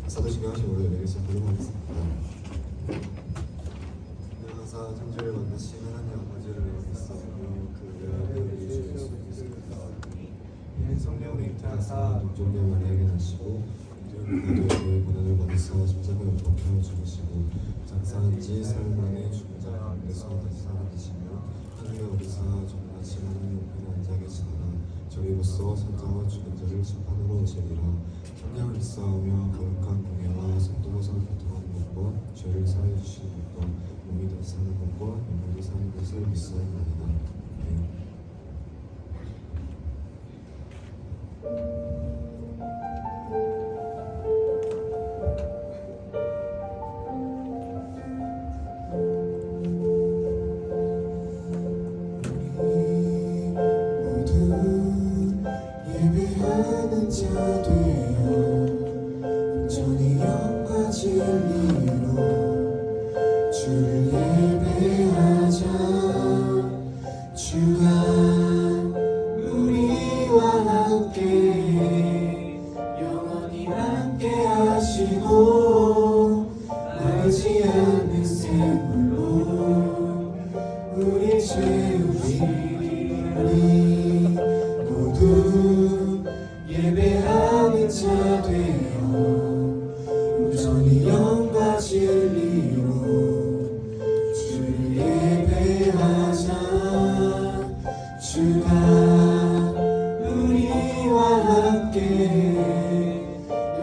작사도 신경하시고 오늘 내리서 부르겠습니다. 항상 창조를 만드신 하나님 아버지를 믿사오며 그 외아들을 주의 수 있습니다. 이는 성령으로 잉태하사 동정녀 마리아에게 나시고 인도의 고난을 받으사 십자가에 못 박혀 죽으시고 장사한 지 사흘 만에 죽은 자 가운데서 다시 살아나시며 하늘에 오르사 정같이 하나님 우편에 앉아 계시다가 저희로서 산자와 죽은 자를 심판으로 오시리라. 성령을 믿사오며 거룩한 공예와 성도로서 교통하는 것과 죄를 사하여 주시는 것과 몸이 다시 사는 것과 영혼이 사는 것을 믿사옵나이다. 예배하는 자 되어 온전히 영과 진리로 주를 예배하자. 주가 우리와 함께 영원히 함께 하시고 마르지 않는 샘물로 우리 채우시리. 모두 예배하는 자 되어 온전히 영과 진리로 주를 예배하자. 주가 우리와 함께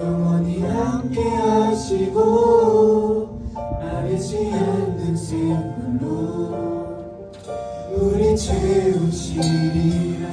영원히 함께 하시고 마르지 않는 샘물로 우리 채우시리라.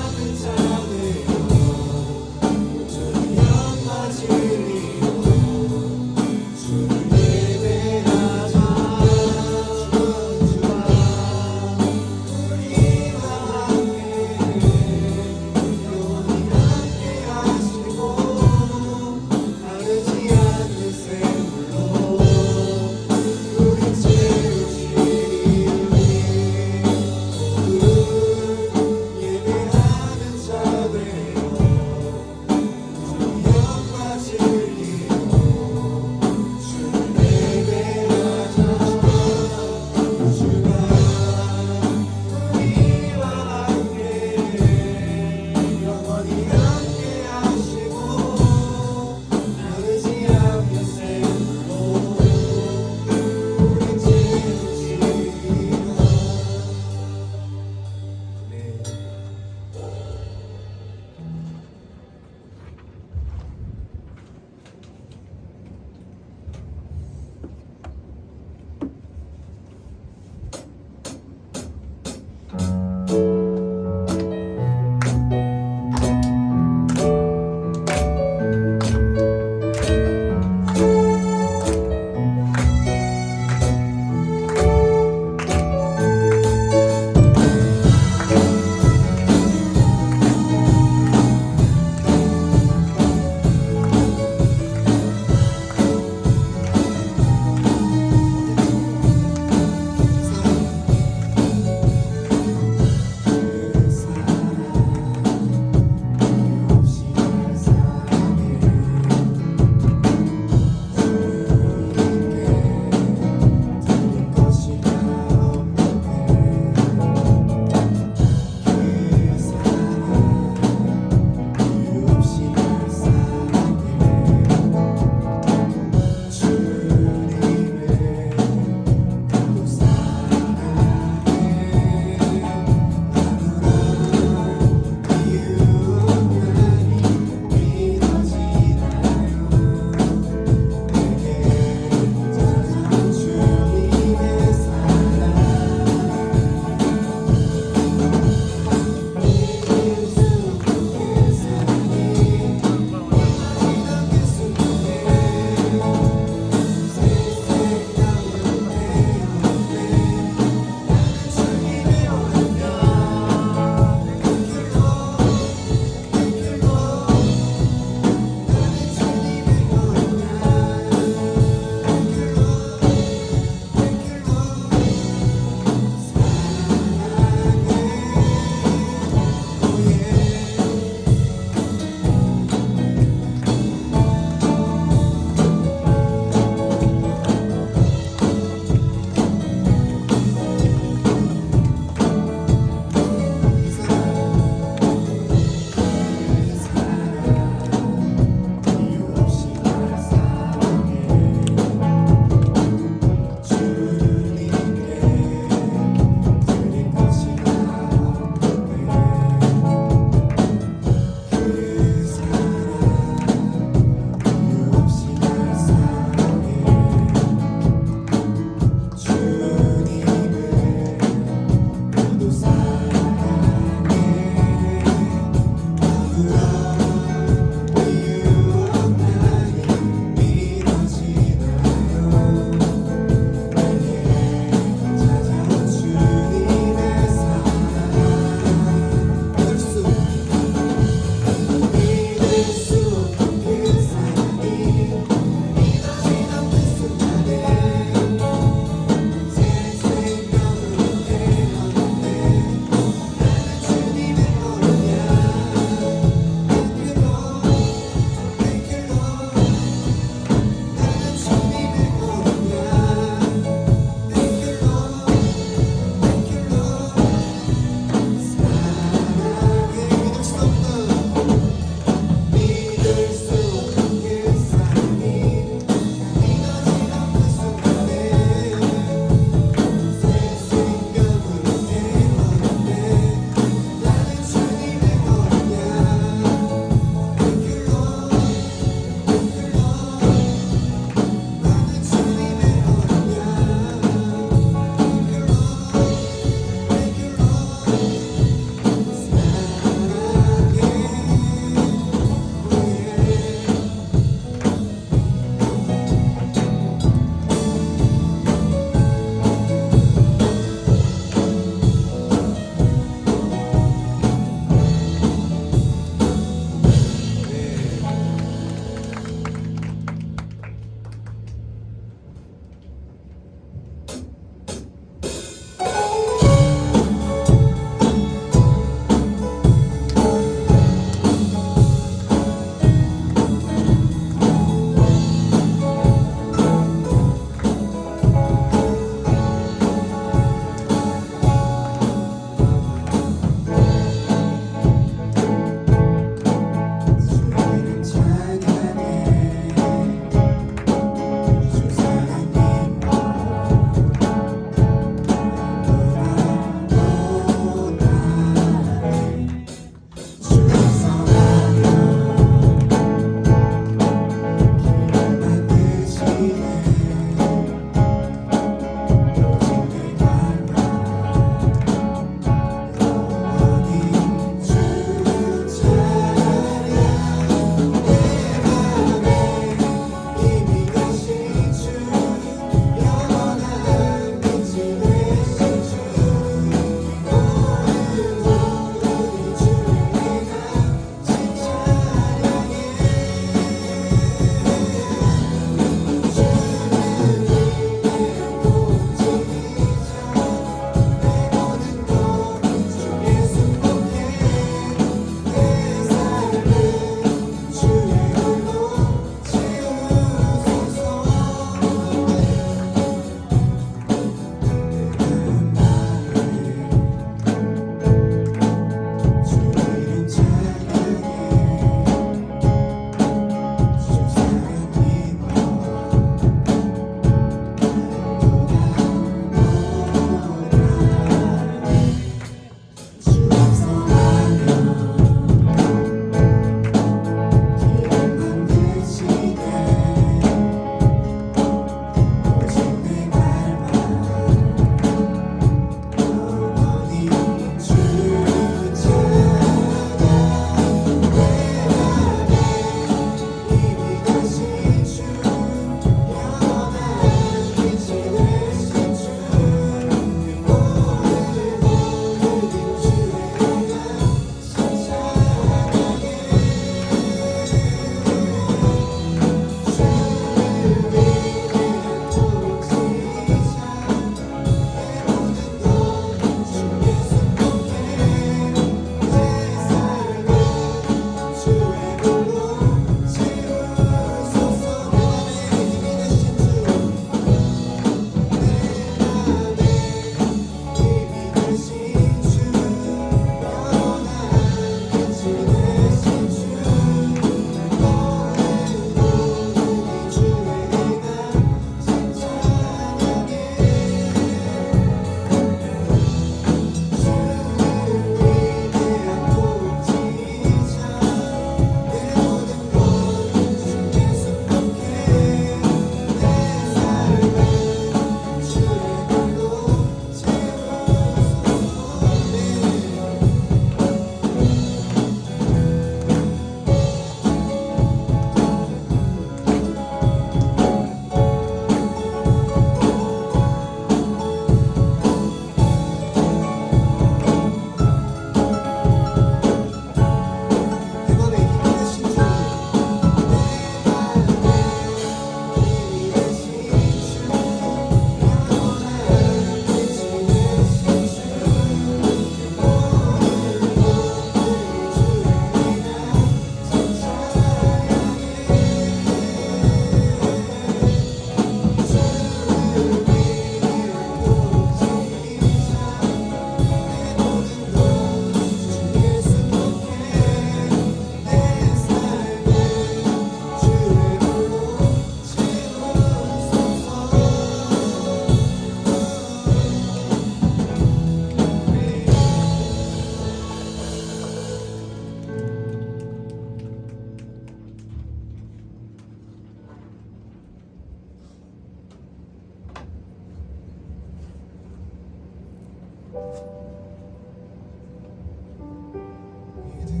믿음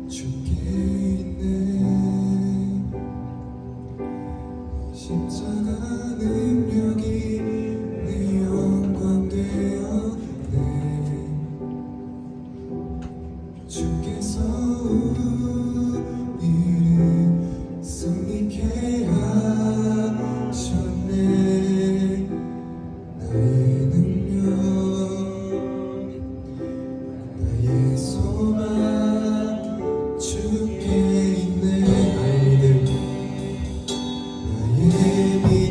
주께 있네 십자가 능력이 내 영광 되었네 주께서 우리를 승리케 하셨네 나의 능력 나의 소망 주께 있네 나의 믿음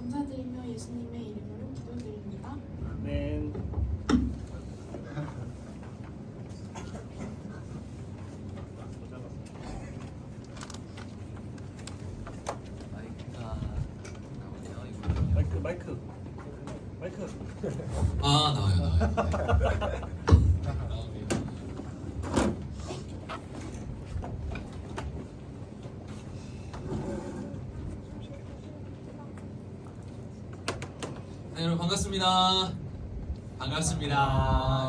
감사드리며 예수님의 이름으로 기도드립니다. 아멘. 마이크가 나오네요. 이거. 마이크. 아 나와요. 네, 여러분 반갑습니다.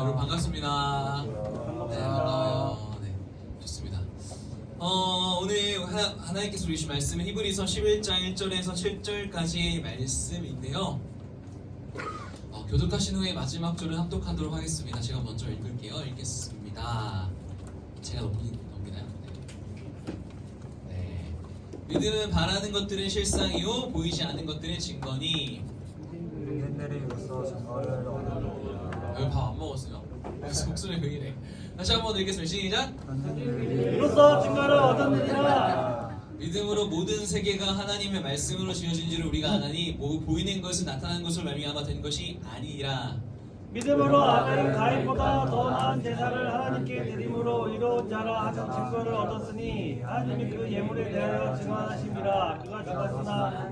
여러분 반갑습니다. 네, 반가워요. 네, 좋습니다. 오늘 하나님께서 주신 말씀은 히브리서 11장 1절에서 7절까지의 말씀인데요. 교독하신 후에 마지막 절을 합독하도록 하겠습니다. 제가 먼저 읽을게요. 읽겠습니다. 제가 넘기나요? 네. 믿음은 바라는 것들은 실상이요 보이지 않는 것들은 증거니. 옛날에로서 증거를 얻으리라. 여기 밥 안 먹었어요? 그래서 목소리 왜 이래? 다시 한번 읽겠습니다. 시작! 이로써 증거를 얻었느니라. 믿음으로 모든 세계가 하나님의 말씀으로 지어진 줄을 우리가 아나니 보이는 것은 나타난 것을 말미암아 된 것이 아니니라. 믿음으로 아벨은 가인보다 더 나은 제사를 하나님께 드림으로 이로운 자라 하는 증거를 얻었으니 하나님이 그 예물에 대하여 증언하심이라. 그가 죽었으나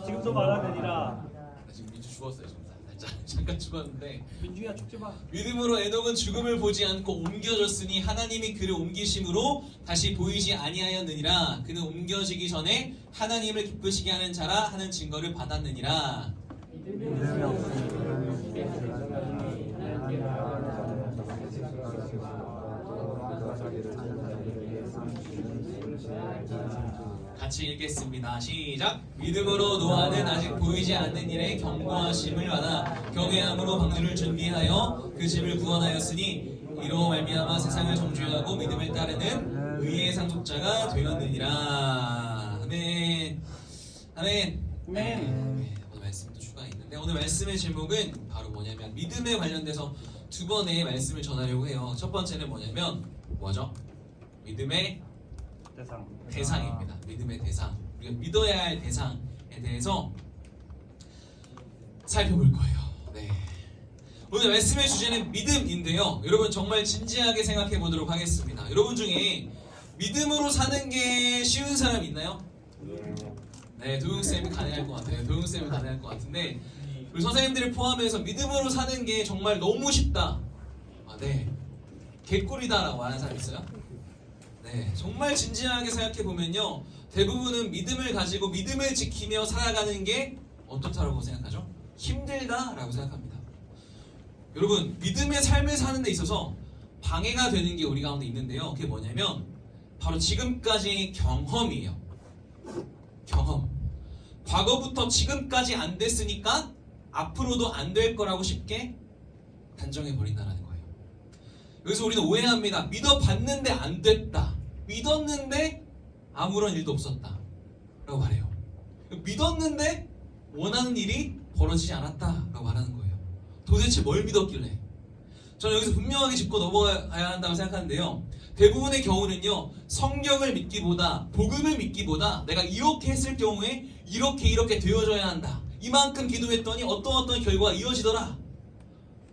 지금도 말하느니라. 지금 민주 죽었어요. 지금 잠깐 죽었는데. 민주야 죽지 마. 믿음으로 에녹은 죽음을 보지 않고 옮겨졌으니 하나님이 그를 옮기심으로 다시 보이지 아니하였느니라. 그는 옮겨지기 전에 하나님을 기쁘시게 하는 자라 하는 증거를 받았느니라. 믿음이 없으니 같이 읽겠습니다. 시작! 믿음으로 노아는 아직 보이지 않는 일에 경고하심을 받아 경외함으로 방주를 준비하여 그 집을 구원하였으니 이로 말미암아 세상을 정죄하고 믿음을 따르는 의의 상속자가 되었느니라. 아멘. 아멘. 아멘. 오늘 말씀도 추가 있는데 오늘 말씀의 제목은 바로 뭐냐면 믿음에 관련돼서 두 번의 말씀을 전하려고 해요. 첫 번째는 뭐죠? 믿음의 대상입니다. 믿음의 대상. 우리가 믿어야 할 대상에 대해서 살펴볼 거예요. 네. 오늘 말씀의 주제는 믿음인데요. 여러분 정말 진지하게 생각해 보도록 하겠습니다. 여러분 중에 믿음으로 사는 게 쉬운 사람 있나요? 네, 도용쌤이 가능할 것 같아요. 도용쌤이 가능할 것 같은데 우리 선생님들을 포함해서 믿음으로 사는 게 정말 너무 쉽다. 네. 개꿀이다라고 말하는 사람 있어요? 네, 정말 진지하게 생각해 보면요, 대부분은 믿음을 가지고 믿음을 지키며 살아가는 게 어떻다라고 생각하죠? 힘들다라고 생각합니다. 여러분, 믿음의 삶을 사는 데 있어서 방해가 되는 게 우리 가운데 있는데요. 그게 뭐냐면 바로 지금까지의 경험이에요. 경험. 과거부터 지금까지 안 됐으니까 앞으로도 안 될 거라고 쉽게 단정해 버린다는 거예요. 여기서 우리는 오해합니다. 믿어봤는데 안 됐다. 믿었는데 아무런 일도 없었다 라고 말해요. 믿었는데 원하는 일이 벌어지지 않았다 라고 말하는 거예요. 도대체 뭘 믿었길래? 저는 여기서 분명하게 짚고 넘어가야 한다고 생각하는데요. 대부분의 경우는요, 성경을 믿기보다 복음을 믿기보다 내가 이렇게 했을 경우에 이렇게 되어져야 한다, 이만큼 기도했더니 어떤 결과가 이어지더라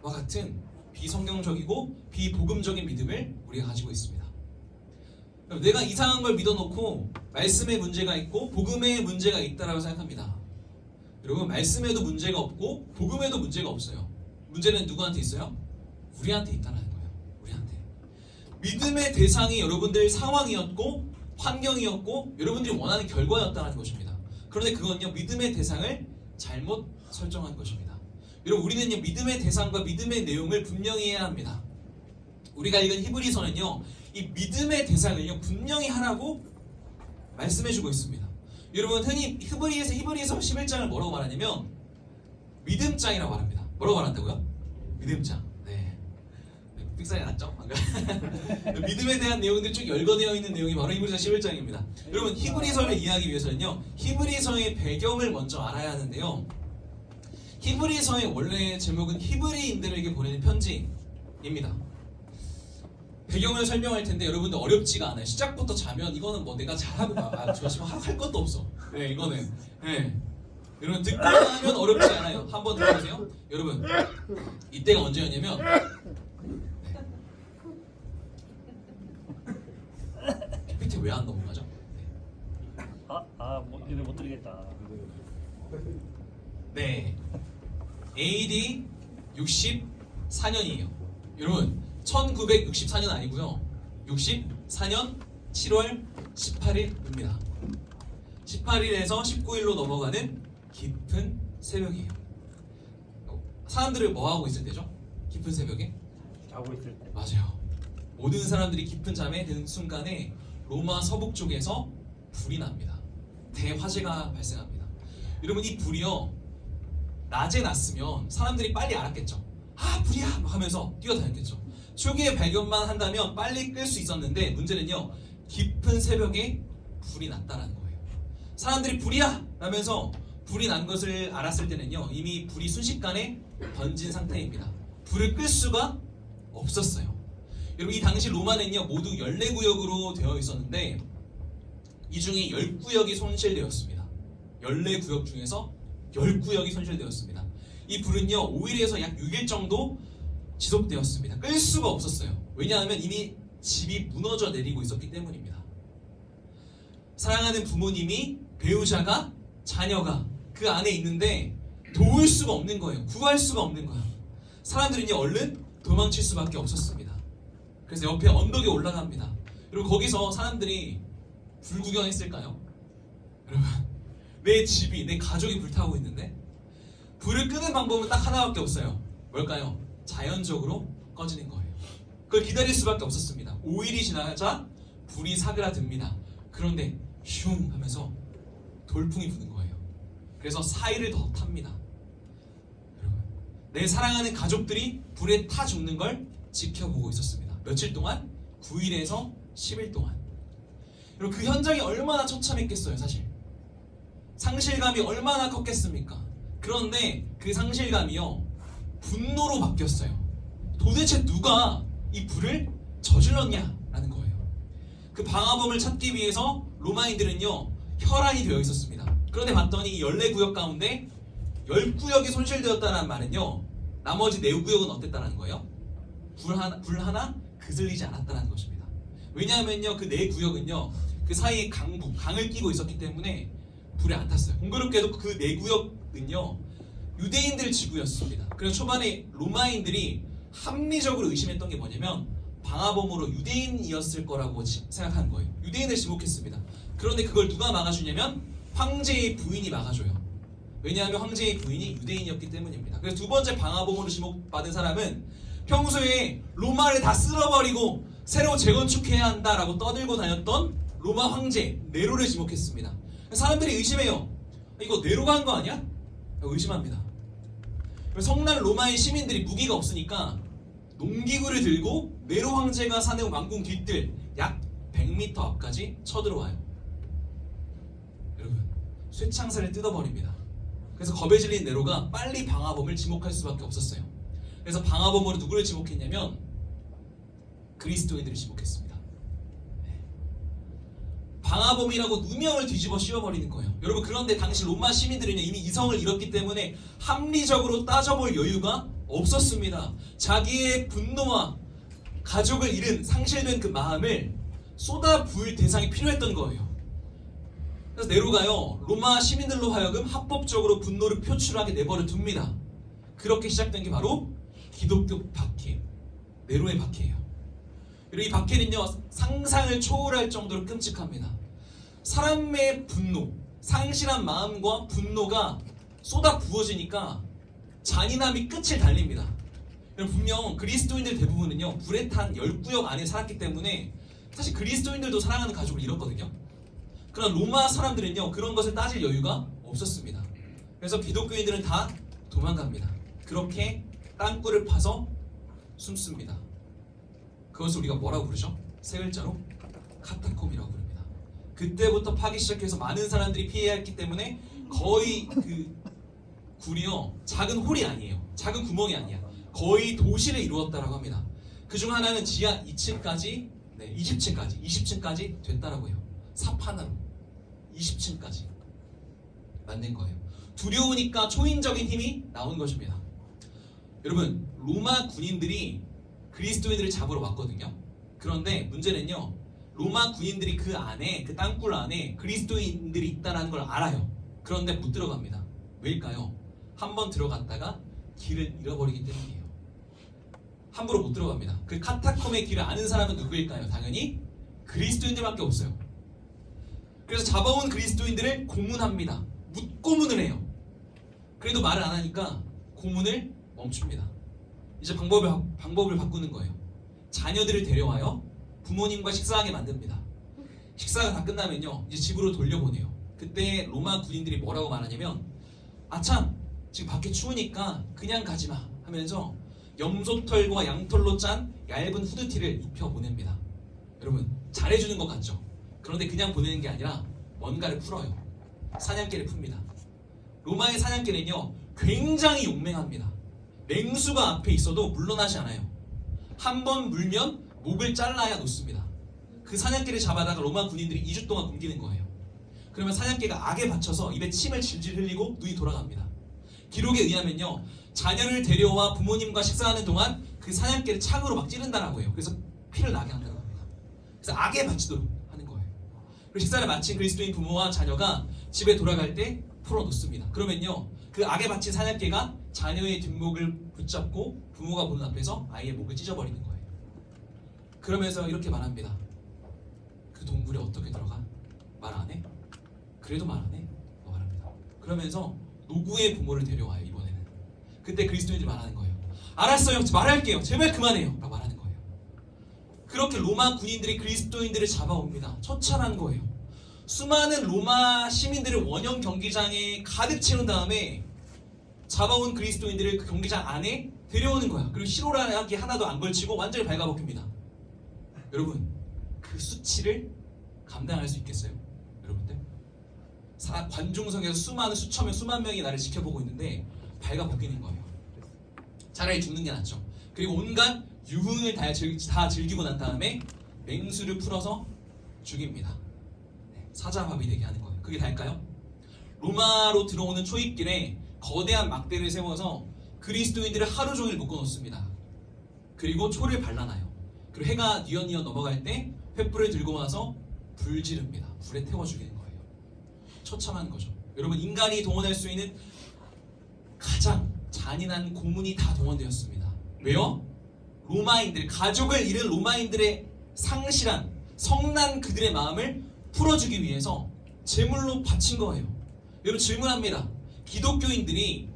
와 같은 비성경적이고 비복음적인 믿음을 우리가 가지고 있습니다. 내가 이상한 걸 믿어놓고 말씀에 문제가 있고 복음에 문제가 있다라고 생각합니다. 여러분, 말씀에도 문제가 없고 복음에도 문제가 없어요. 문제는 누구한테 있어요? 우리한테 있다는 거예요. 우리한테. 믿음의 대상이 여러분들 상황이었고 환경이었고 여러분들이 원하는 결과였다는 것입니다. 그런데 그건요, 믿음의 대상을 잘못 설정한 것입니다. 여러분, 우리는요, 믿음의 대상과 믿음의 내용을 분명히 해야 합니다. 우리가 읽은 히브리서는요, 이 믿음의 대상을요 분명히 하라고 말씀해주고 있습니다. 여러분, 흔히 히브리서 11장을 뭐라고 말하냐면 믿음장이라고 말합니다. 뭐라고 말한다고요? 믿음장. 네. 픽사이 났죠? 믿음에 대한 내용들이 쭉 열거되어 있는 내용이 바로 히브리서 11장입니다. 여러분, 히브리서를 이해하기 위해서는요, 히브리서의 배경을 먼저 알아야 하는데요. 히브리서의 원래 제목은 히브리인들에게 보내는 편지입니다. 배경을 설명할 텐데 여러분들 어렵지가 않아요. 시작부터 자면 이거는 뭐 내가 잘하고 저 지금 할 것도 없어. 네, 이거는. 네. 여러분 듣고 나면 어렵지 않아요. 한번 들어보세요. 여러분 이때가 언제였냐면 PPT 왜 안 넘어가죠? 이거 못 드리겠다. 네, AD 64년이에요. 여러분 1964년 아니고요. 64년 7월 18일입니다. 18일에서 19일로 넘어가는 깊은 새벽이에요. 사람들을 뭐 하고 있을 때죠? 깊은 새벽에? 자고 있을 때. 맞아요. 모든 사람들이 깊은 잠에 든 순간에 로마 서북쪽에서 불이 납니다. 대화재가 발생합니다. 여러분 이 불이요 낮에 났으면 사람들이 빨리 알았겠죠. 아 불이야 막 하면서 뛰어다녔겠죠. 초기에 발견만 한다면 빨리 끌 수 있었는데 문제는요 깊은 새벽에 불이 났다라는 거예요. 사람들이 불이야 라면서 불이 난 것을 알았을 때는요 이미 불이 순식간에 번진 상태입니다. 불을 끌 수가 없었어요. 여러분 이 당시 로마는요 모두 14구역으로 되어 있었는데 이 중에 10구역이 손실되었습니다. 14구역 중에서 10구역이 손실되었습니다. 이 불은요 5일에서 약 6일 정도 지속되었습니다. 끌 수가 없었어요. 왜냐하면 이미 집이 무너져 내리고 있었기 때문입니다. 사랑하는 부모님이, 배우자가, 자녀가 그 안에 있는데 도울 수가 없는 거예요. 구할 수가 없는 거예요. 사람들은요 얼른 도망칠 수밖에 없었습니다. 그래서 옆에 언덕에 올라갑니다. 여러분 거기서 사람들이 불 구경했을까요? 여러분 내 집이, 내 가족이 불타고 있는데 불을 끄는 방법은 딱 하나밖에 없어요. 뭘까요? 자연적으로 꺼지는 거예요. 그걸 기다릴 수밖에 없었습니다. 5일이 지나자 불이 사그라듭니다. 그런데 슝 하면서 돌풍이 부는 거예요. 그래서 4일을 더 탑니다. 여러분, 내 사랑하는 가족들이 불에 타 죽는 걸 지켜보고 있었습니다. 며칠 동안? 9일에서 10일 동안. 여러분 그 현장이 얼마나 처참했겠어요. 사실 상실감이 얼마나 컸겠습니까? 그런데 그 상실감이요 분노로 바뀌었어요. 도대체 누가 이 불을 저질렀냐라는 거예요. 그 방화범을 찾기 위해서 로마인들은요 혈안이 되어 있었습니다. 그런데 봤더니 이 14구역 가운데 10구역이 손실되었다는 말은요 나머지 4구역은 어땠다는 거예요? 불 하나 그슬리지 않았다는 것입니다. 왜냐하면요 그 4구역은요 그 사이에 강을 끼고 있었기 때문에 불에 안 탔어요. 공교롭게도 그 4구역은요 유대인들 지구였습니다. 그래서 초반에 로마인들이 합리적으로 의심했던 게 뭐냐면 방화범으로 유대인이었을 거라고 생각한 거예요. 유대인을 지목했습니다. 그런데 그걸 누가 막아주냐면 황제의 부인이 막아줘요. 왜냐하면 황제의 부인이 유대인이었기 때문입니다. 그래서 두 번째 방화범으로 지목받은 사람은 평소에 로마를 다 쓸어버리고 새로 재건축해야 한다라고 떠들고 다녔던 로마 황제 네로를 지목했습니다. 사람들이 의심해요. 이거 네로가 한 거 아니야? 의심합니다. 성난 로마의 시민들이 무기가 없으니까 농기구를 들고 네로 황제가 사는 왕궁 뒷뜰 약 100m 앞까지 쳐들어와요. 여러분 쇠창살을 뜯어버립니다. 그래서 겁에 질린 네로가 빨리 방화범을 지목할 수밖에 없었어요. 그래서 방화범으로 누구를 지목했냐면 그리스도인들을 지목했습니다. 방화범이라고 누명을 뒤집어 씌워버리는 거예요. 여러분 그런데 당시 로마 시민들은 이미 이성을 잃었기 때문에 합리적으로 따져볼 여유가 없었습니다. 자기의 분노와 가족을 잃은 상실된 그 마음을 쏟아부을 대상이 필요했던 거예요. 그래서 네로가요 로마 시민들로 하여금 합법적으로 분노를 표출하게 내버려 둡니다. 그렇게 시작된 게 바로 기독교 박해, 네로의 박해예요. 그리고 이 박해는요 상상을 초월할 정도로 끔찍합니다. 사람의 분노, 상실한 마음과 분노가 쏟아 부어지니까 잔인함이 끝을 달립니다. 분명 그리스도인들 대부분은요 불에 탄 10구역 안에 살았기 때문에 사실 그리스도인들도 사랑하는 가족을 잃었거든요. 그러나 로마 사람들은요 그런 것을 따질 여유가 없었습니다. 그래서 기독교인들은 다 도망갑니다. 그렇게 땅굴을 파서 숨습니다. 그것을 우리가 뭐라고 부르죠? 세 글자로 카타콤이라고 부릅니다. 그때부터 파기 시작해서 많은 사람들이 피해야 했기 때문에 거의 그 굴이요 작은 홀이 아니에요. 작은 구멍이 아니야. 거의 도시를 이루었다라고 합니다. 그중 하나는 지하 2층까지 20층까지 됐다라고 해요. 삽 하나로 20층까지. 만든 거예요. 두려우니까 초인적인 힘이 나온 것입니다. 여러분, 로마 군인들이 그리스도인들을 잡으러 왔거든요. 그런데 문제는요, 로마 군인들이 그 안에, 그 땅굴 안에 그리스도인들이 있다는 걸 알아요. 그런데 못 들어갑니다. 왜일까요? 한번 들어갔다가 길을 잃어버리기 때문이에요. 함부로 못 들어갑니다. 그 카타콤의 길을 아는 사람은 누구일까요? 당연히 그리스도인들밖에 없어요. 그래서 잡아온 그리스도인들을 고문합니다. 묻고문을 해요. 그래도 말을 안 하니까 고문을 멈춥니다. 이제 방법을 바꾸는 거예요. 자녀들을 데려와요. 부모님과 식사하게 만듭니다. 식사가 다 끝나면요, 이제 집으로 돌려보내요. 그때 로마 군인들이 뭐라고 말하냐면, 아참 지금 밖에 추우니까 그냥 가지마 하면서 염소털과 양털로 짠 얇은 후드티를 입혀 보냅니다. 여러분, 잘해주는 것 같죠? 그런데 그냥 보내는 게 아니라 뭔가를 풀어요. 사냥개를 풉니다. 로마의 사냥개는요, 굉장히 용맹합니다. 맹수가 앞에 있어도 물러나지 않아요. 한번 물면 목을 잘라야 놓습니다. 그 사냥개를 잡아다가 로마 군인들이 2주 동안 굶기는 거예요. 그러면 사냥개가 악에 받쳐서 입에 침을 질질 흘리고 눈이 돌아갑니다. 기록에 의하면요, 자녀를 데려와 부모님과 식사하는 동안 그 사냥개를 창으로 막 찌른다라고 해요. 그래서 피를 나게 한다고 합니다. 그래서 악에 바치도록 하는 거예요. 그리고 식사를 마친 그리스도인 부모와 자녀가 집에 돌아갈 때 풀어놓습니다. 그러면요, 그 악에 바친 사냥개가 자녀의 뒷목을 붙잡고 부모가 보는 앞에서 아이의 목을 찢어버리는 거예요. 그러면서 이렇게 말합니다. 그 동굴에 어떻게 들어가? 말 안 해? 그래도 말 안 해? 말합니다. 그러면서 노구의 부모를 데려와요. 이번에는. 그때 그리스도인들이 말하는 거예요. 알았어요. 말할게요. 제발 그만해요. 라고 말하는 거예요. 그렇게 로마 군인들이 그리스도인들을 잡아옵니다. 처참한 거예요. 수많은 로마 시민들을 원형 경기장에 가득 채운 다음에 잡아온 그리스도인들을 그 경기장 안에 데려오는 거야. 그리고 시로라기 하나도 안 걸치고 완전히 발가벗깁니다. 여러분, 그 수치를 감당할 수 있겠어요? 여러분들? 관중석에서 수만 명이 나를 지켜보고 있는데 발가벗기는 거예요. 차라리 죽는 게 낫죠. 그리고 온갖 유흥을 다 즐기고 난 다음에 맹수를 풀어서 죽입니다. 사자밥이 되게 하는 거예요. 그게 다일까요? 로마로 들어오는 초입길에 거대한 막대를 세워서 그리스도인들을 하루 종일 묶어놓습니다. 그리고 초를 발라놔요. 그리고 해가 뉘엿뉘엿 넘어갈 때 횃불을 들고 와서 불 지릅니다. 불에 태워 죽이는 거예요. 처참한 거죠. 여러분, 인간이 동원할 수 있는 가장 잔인한 고문이 다 동원되었습니다. 왜요? 로마인들, 가족을 잃은 로마인들의 상실한 성난 그들의 마음을 풀어주기 위해서 제물로 바친 거예요. 여러분, 질문합니다. 기독교인들이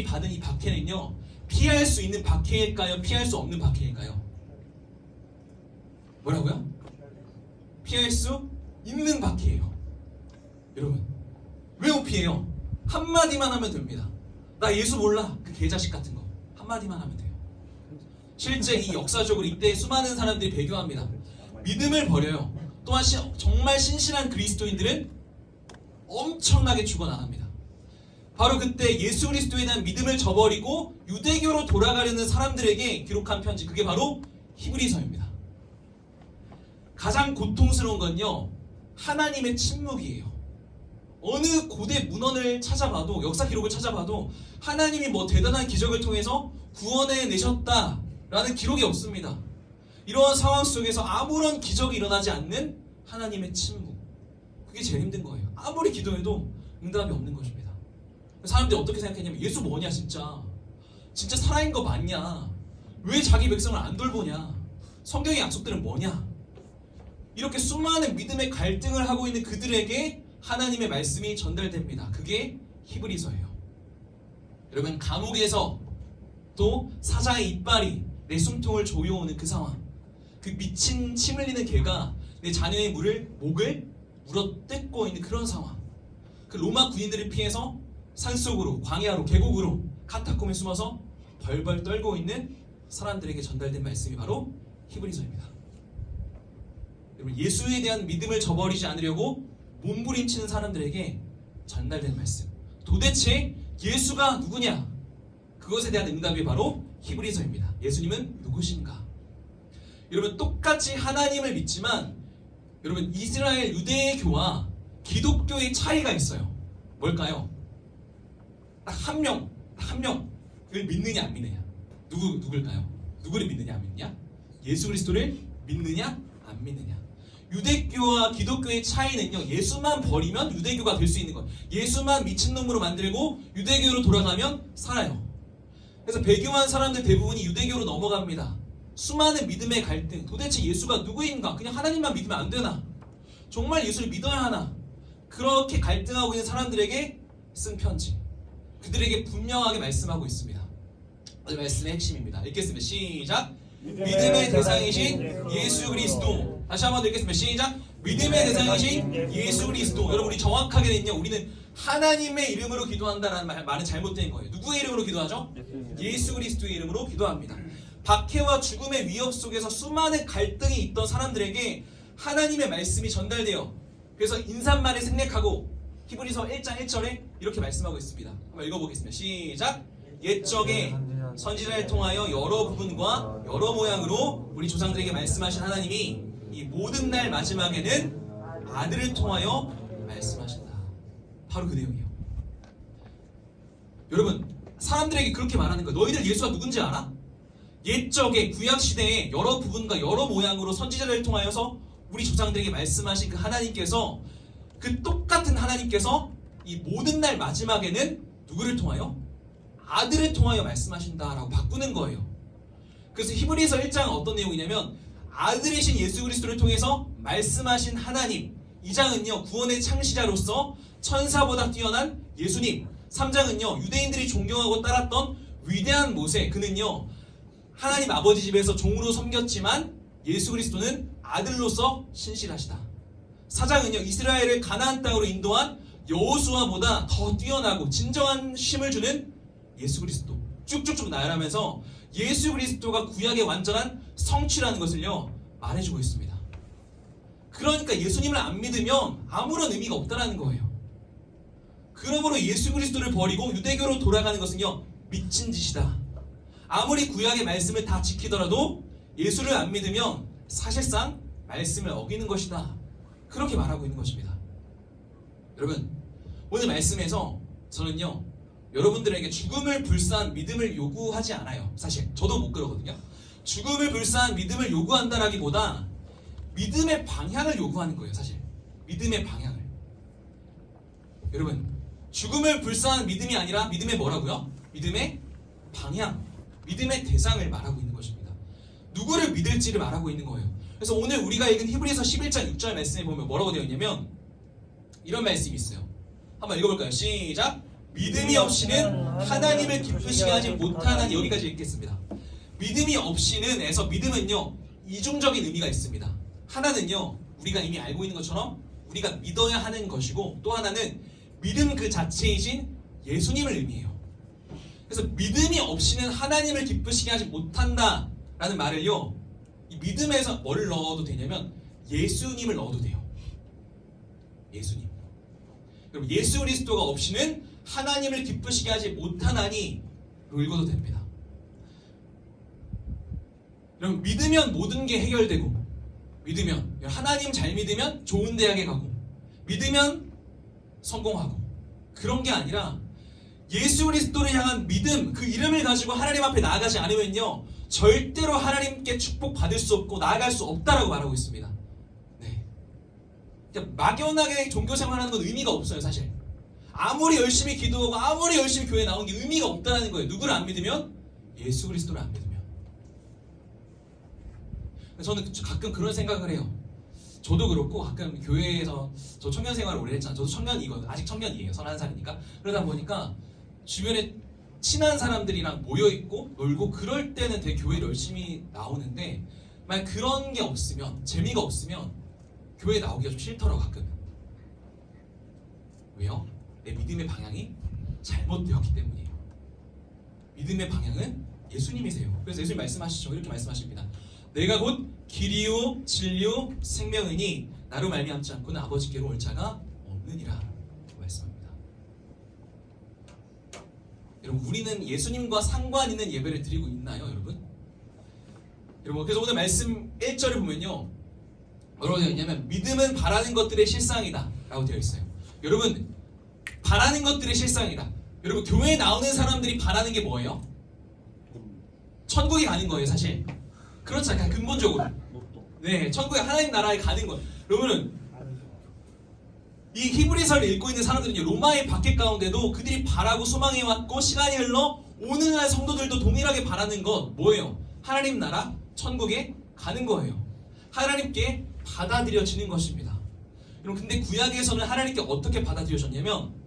받은 이 박해는요, 피할 수 있는 박해일까요? 피할 수 없는 박해일까요? 뭐라고요? 피할 수 있는 박해예요. 여러분, 왜 못 피해요? 한마디만 하면 됩니다. 나 예수 몰라. 그 개자식 같은 거 한마디만 하면 돼요. 실제 이 역사적으로 이때 수많은 사람들이 배교합니다. 믿음을 버려요. 또한 정말 신실한 그리스도인들은 엄청나게 죽어나갑니다. 바로 그때 예수 그리스도에 대한 믿음을 저버리고 유대교로 돌아가려는 사람들에게 기록한 편지, 그게 바로 히브리서입니다. 가장 고통스러운 건요, 하나님의 침묵이에요. 어느 고대 문헌을 찾아봐도, 역사 기록을 찾아봐도 하나님이 뭐 대단한 기적을 통해서 구원해 내셨다라는 기록이 없습니다. 이러한 상황 속에서 아무런 기적이 일어나지 않는 하나님의 침묵, 그게 제일 힘든 거예요. 아무리 기도해도 응답이 없는 것입니다. 사람들이 어떻게 생각했냐면, 예수 뭐냐, 진짜 살아있는 거 맞냐, 왜 자기 백성을 안 돌보냐, 성경의 약속들은 뭐냐, 이렇게 수많은 믿음의 갈등을 하고 있는 그들에게 하나님의 말씀이 전달됩니다. 그게 히브리서예요. 여러분, 감옥에서 또 사자의 이빨이 내 숨통을 조여오는 그 상황, 그 미친 침 흘리는 개가 내 자녀의 목을 물어뜯고 있는 그런 상황, 그 로마 군인들을 피해서 산속으로, 광야로, 계곡으로, 카타콤에 숨어서 벌벌 떨고 있는 사람들에게 전달된 말씀이 바로 히브리서입니다. 여러분, 예수에 대한 믿음을 저버리지 않으려고 몸부림치는 사람들에게 전달된 말씀, 도대체 예수가 누구냐, 그것에 대한 응답이 바로 히브리서입니다. 예수님은 누구신가? 여러분, 똑같이 하나님을 믿지만 여러분, 이스라엘 유대교와 기독교의 차이가 있어요. 뭘까요? 딱 한 명을 믿느냐 안 믿느냐. 누굴까요? 누구를 믿느냐 안 믿느냐? 예수 그리스도를 믿느냐 안 믿느냐. 유대교와 기독교의 차이는요, 예수만 버리면 유대교가 될 수 있는 거예요. 예수만 미친놈으로 만들고 유대교로 돌아가면 살아요. 그래서 배교한 사람들 대부분이 유대교로 넘어갑니다. 수많은 믿음의 갈등, 도대체 예수가 누구인가? 그냥 하나님만 믿으면 안 되나? 정말 예수를 믿어야 하나? 그렇게 갈등하고 있는 사람들에게 쓴 편지, 그들에게 분명하게 말씀하고 있습니다. 오늘 말씀의 핵심입니다. 읽겠습니다. 시작. 믿음의 대상이신 예수 그리스도. 다시 한번 읽겠습니다. 시작. 믿음의 대상이신 예수 그리스도. 여러분, 우리 정확하게는요, 우리는 하나님의 이름으로 기도한다라는 말은 잘못된 거예요. 누구의 이름으로 기도하죠? 예수 그리스도의 이름으로 기도합니다. 박해와 죽음의 위협 속에서 수많은 갈등이 있던 사람들에게 하나님의 말씀이 전달돼요. 그래서 인사말을 생략하고 히브리서 1장 1절에 이렇게 말씀하고 있습니다. 한번 읽어보겠습니다. 시작. 옛적에 선지자를 통하여 여러 부분과 여러 모양으로 우리 조상들에게 말씀하신 하나님이 이 모든 날 마지막에는 아들을 통하여 말씀하신다. 바로 그 내용이에요. 여러분, 사람들에게 그렇게 말하는 거예요. 너희들 예수가 누군지 알아? 옛적에 구약시대에 여러 부분과 여러 모양으로 선지자를 통하여서 우리 조상들에게 말씀하신 그 하나님께서, 그 똑같은 하나님께서 이 모든 날 마지막에는 누구를 통하여? 아들을 통하여 말씀하신다라고 바꾸는 거예요. 그래서 히브리서 1장은 어떤 내용이냐면, 아들이신 예수 그리스도를 통해서 말씀하신 하나님, 2장은요 구원의 창시자로서 천사보다 뛰어난 예수님, 3장은요 유대인들이 존경하고 따랐던 위대한 모세, 그는요 하나님 아버지 집에서 종으로 섬겼지만 예수 그리스도는 아들로서 신실하시다. 4장은요 이스라엘을 가나안 땅으로 인도한 여호수아보다 더 뛰어나고 진정한 쉼을 주는 예수 그리스도. 쭉쭉쭉 나열하면서 예수 그리스도가 구약의 완전한 성취라는 것을요 말해주고 있습니다. 그러니까 예수님을 안 믿으면 아무런 의미가 없다는 거예요. 그러므로 예수 그리스도를 버리고 유대교로 돌아가는 것은요 미친 짓이다. 아무리 구약의 말씀을 다 지키더라도 예수를 안 믿으면 사실상 말씀을 어기는 것이다. 그렇게 말하고 있는 것입니다. 여러분, 오늘 말씀에서 저는요 여러분들에게 죽음을 불사한 믿음을 요구하지 않아요. 사실 저도 못 그러거든요. 죽음을 불사한 믿음을 요구한다라기보다 믿음의 방향을 요구하는 거예요. 사실 믿음의 방향을. 여러분, 죽음을 불사한 믿음이 아니라 믿음의 뭐라고요? 믿음의 방향, 믿음의 대상을 말하고 있는 것입니다. 누구를 믿을지를 말하고 있는 거예요. 그래서 오늘 우리가 읽은 히브리서 11장 6절 말씀에 보면 뭐라고 되어 있냐면 이런 말씀이 있어요. 한번 읽어볼까요? 시작. 믿음이 없이는 하나님을 기쁘시게 하지 못하는, 여기까지 읽겠습니다. 믿음이 없이는 에서 믿음은요 이중적인 의미가 있습니다. 하나는요 우리가 이미 알고 있는 것처럼 우리가 믿어야 하는 것이고, 또 하나는 믿음 그 자체이신 예수님을 의미해요. 그래서 믿음이 없이는 하나님을 기쁘시게 하지 못한다 라는 말을요 이 믿음에서 뭘 넣어도 되냐면 예수님을 넣어도 돼요. 예수님. 그럼 예수 그리스도가 없이는 하나님을 기쁘시게 하지 못하나니 읽어도 됩니다. 그럼 믿으면 모든 게 해결되고, 믿으면 하나님 잘 믿으면 좋은 대학에 가고, 믿으면 성공하고, 그런 게 아니라 예수 그리스도를 향한 믿음, 그 이름을 가지고 하나님 앞에 나아가지 않으면요 절대로 하나님께 축복받을 수 없고 나아갈 수 없다라고 말하고 있습니다. 네. 그러니까 막연하게 종교생활하는 건 의미가 없어요. 사실 아무리 열심히 기도하고 아무리 열심히 교회에 나온 게 의미가 없다는 거예요. 누구를 안 믿으면? 예수 그리스도를 안 믿으면. 저는 가끔 그런 생각을 해요. 저도 그렇고 가끔 교회에서, 저 청년 생활을 오래 했잖아요. 저도 청년이거든요. 아직 청년이에요. 31살이니까. 그러다 보니까 주변에 친한 사람들이랑 모여있고 놀고 그럴 때는 되게 교회를 열심히 나오는데, 만약 그런 게 없으면, 재미가 없으면 교회 나오기가 좀 싫더라고 가끔. 왜요? 내 믿음의 방향이 잘못되었기 때문이에요. 믿음의 방향은 예수님이세요. 그래서 예수님 말씀하시죠. 이렇게 말씀하십니다. 내가 곧 길이요 진리요 생명이니 나로 말미암지 않고는 아버지께로 올 자가 없느니라 말씀합니다. 여러분, 우리는 예수님과 상관 있는 예배를 드리고 있나요, 여러분? 여러분, 그래서 오늘 말씀 1절을 보면요 뭐라고 되어 있냐면 믿음은 바라는 것들의 실상이다 라고 되어 있어요. 여러분, 바라는 것들의 실상이다. 여러분 교회에 나오는 사람들이 바라는 게 뭐예요? 천국에 가는 거예요 사실. 그렇지 않아요? 근본적으로. 네, 천국에 하나님 나라에 가는 거예요. 여러분은 이 히브리서를 읽고 있는 사람들은요, 로마의 박해 가운데도 그들이 바라고 소망해왔고 시간이 흘러 오늘날 성도들도 동일하게 바라는 것 뭐예요? 하나님 나라 천국에 가는 거예요. 하나님께 받아들여지는 것입니다. 여러분 근데 구약에서는 하나님께 어떻게 받아들여졌냐면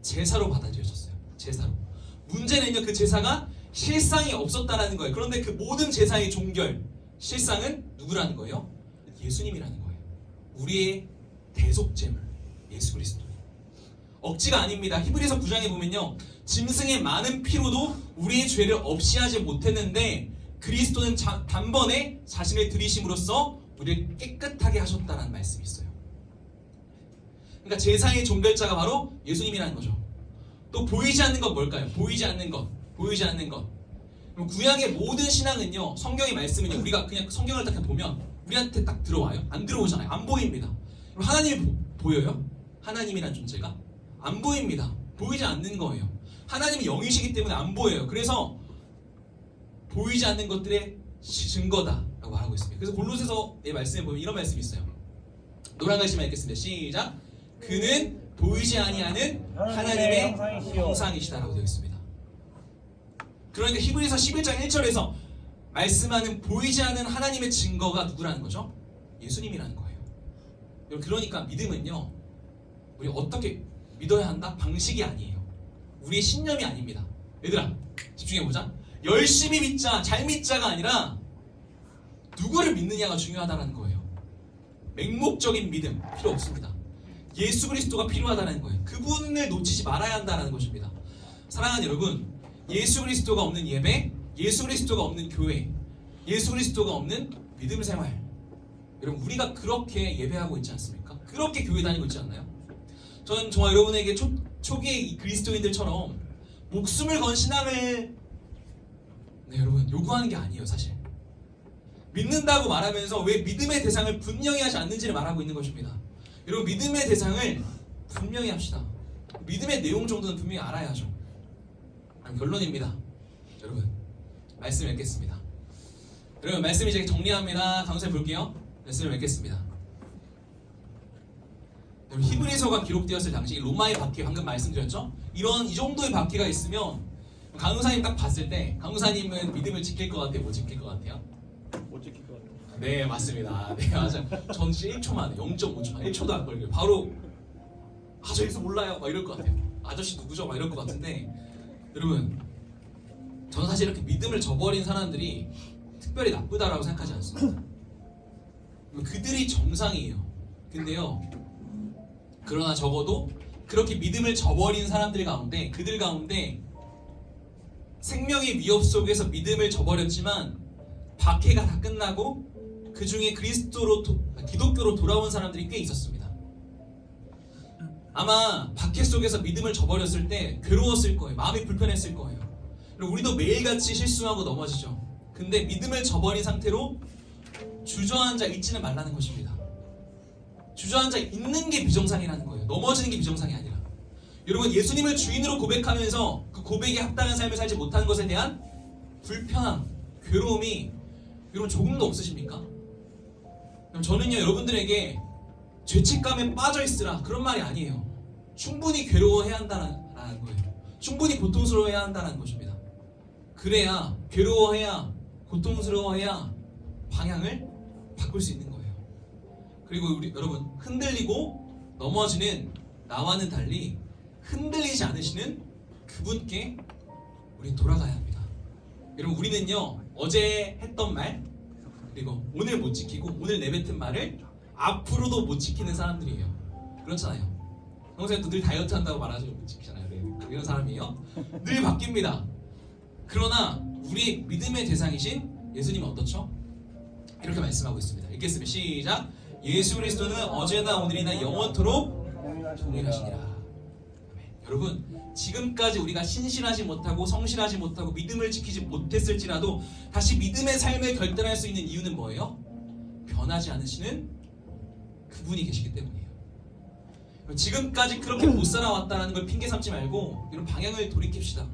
제사로 받아들여졌어요. 제사로. 문제는요, 그 제사가 실상이 없었다라는 거예요. 그런데 그 모든 제사의 종결 실상은 누구라는 거예요? 예수님이라는 거예요. 우리의 대속제물 예수 그리스도. 억지가 아닙니다. 히브리서 9장에 보면요, 짐승의 많은 피로도 우리의 죄를 없이 하지 못했는데 그리스도는 단번에 자신을 들이심으로써 우리를 깨끗하게 하셨다는 말씀이 있어요. 그러니까 제사의 종결자가 바로 예수님이라는 거죠. 또 보이지 않는 건 뭘까요? 보이지 않는 것. 보이지 않는 것. 구약의 모든 신앙은요, 성경의 말씀은요, 우리가 그냥 성경을 딱 보면 우리한테 딱 들어와요? 안 들어오잖아요. 안 보입니다. 그럼 하나님이 보여요? 하나님이란 존재가? 안 보입니다. 보이지 않는 거예요. 하나님이 영이시기 때문에 안 보여요. 그래서 보이지 않는 것들의 증거다라고 말하고 있습니다. 그래서 골로새서의 말씀에 보면 이런 말씀이 있어요. 노란 글씨만 읽겠습니다. 시작. 그는 보이지 아니하는 하나님의 형상이시다라고 되어 있습니다. 그러니까 히브리서 11장 1절에서 말씀하는 보이지 않는 하나님의 증거가 누구라는 거죠? 예수님이라는 거예요. 그러니까 믿음은요, 우리 어떻게 믿어야 한다? 방식이 아니에요. 우리의 신념이 아닙니다. 얘들아 집중해보자. 열심히 믿자, 잘 믿자가 아니라 누구를 믿느냐가 중요하다는 거예요. 맹목적인 믿음 필요 없습니다. 예수 그리스도가 필요하다는 거예요. 그분을 놓치지 말아야 한다는 것입니다. 사랑하는 여러분, 예수 그리스도가 없는 예배, 예수 그리스도가 없는 교회, 예수 그리스도가 없는 믿음 생활, 여러분 우리가 그렇게 예배하고 있지 않습니까? 그렇게 교회 다니고 있지 않나요? 저는 정말 여러분에게 초기의 그리스도인들처럼 목숨을 건 신앙을 여러분 요구하는 게 아니에요. 사실 믿는다고 말하면서 왜 믿음의 대상을 분명히 하지 않는지를 말하고 있는 것입니다. 여러분 믿음의 대상을 분명히 합시다. 믿음의 내용 정도는 분명히 알아야 하죠. 결론입니다. 여러분 말씀 읽겠습니다. 여러분 말씀 이제 정리합니다. 강세 볼게요. 말씀을 읽겠습니다. 여러분 히브리서가 기록되었을 당시 로마의 박해 방금 말씀드렸죠? 이 정도의 박해가 있으면 강우사님 딱 봤을 때 강우사님은 믿음을 지킬 것 같아요? 못 지킬 것 같아요? 못 지킬 것 같아요. 네 맞습니다. 네 맞아요. 전 진짜 1초 만에 0.5초 1초도 안 걸려요. 바로 저 여기서 몰라요 막 이럴 것 같아요. 아저씨 누구죠? 막 이럴 것 같은데 여러분 저는 사실 이렇게 믿음을 저버린 사람들이 특별히 나쁘다라고 생각하지 않습니다. 그들이 정상이에요. 근데요 그러나 적어도 그렇게 믿음을 저버린 사람들 가운데 그들 가운데 생명의 위협 속에서 믿음을 저버렸지만 박해가 다 끝나고 그 중에 기독교로 돌아온 사람들이 꽤 있었습니다. 아마 박해 속에서 믿음을 저버렸을 때 괴로웠을 거예요. 마음이 불편했을 거예요. 그리고 우리도 매일같이 실수하고 넘어지죠. 근데 믿음을 저버린 상태로 주저앉아 있지는 말라는 것입니다. 주저앉아 있는 게 비정상이라는 거예요. 넘어지는 게 비정상이 아니라. 여러분 예수님을 주인으로 고백하면서 그 고백에 합당한 삶을 살지 못하는 것에 대한 불편함, 괴로움이 여러분 조금도 없으십니까? 저는요 여러분들에게 죄책감에 빠져있으라 그런 말이 아니에요. 충분히 괴로워해야 한다는 거예요. 충분히 고통스러워해야 한다는 것입니다. 그래야 괴로워해야 고통스러워해야 방향을 바꿀 수 있는 거예요. 그리고 우리 여러분 흔들리고 넘어지는 나와는 달리 흔들리지 않으시는 그분께 우리 돌아가야 합니다. 여러분 우리는요 어제 했던 말 그리고 오늘 못 지키고 오늘 내뱉은 말을 앞으로도 못 지키는 사람들이에요. 그렇잖아요. 평소에 늘 다이어트 한다고 말하지 못 지키잖아요. 네, 이런 사람이에요. 늘 바뀝니다. 그러나 우리 믿음의 대상이신 예수님은 어떻죠? 이렇게 말씀하고 있습니다. 읽겠습니다. 시작. 예수 그리스도는 어제나 오늘이나 영원토록 동일하시니라. 여러분 지금까지 우리가 신실하지 못하고 성실하지 못하고 믿음을 지키지 못했을지라도 다시 믿음의 삶을 결단할 수 있는 이유는 뭐예요? 변하지 않으시는 그분이 계시기 때문이에요. 지금까지 그렇게 못 살아왔다는 걸 핑계 삼지 말고 이런 방향을 돌이킵시다.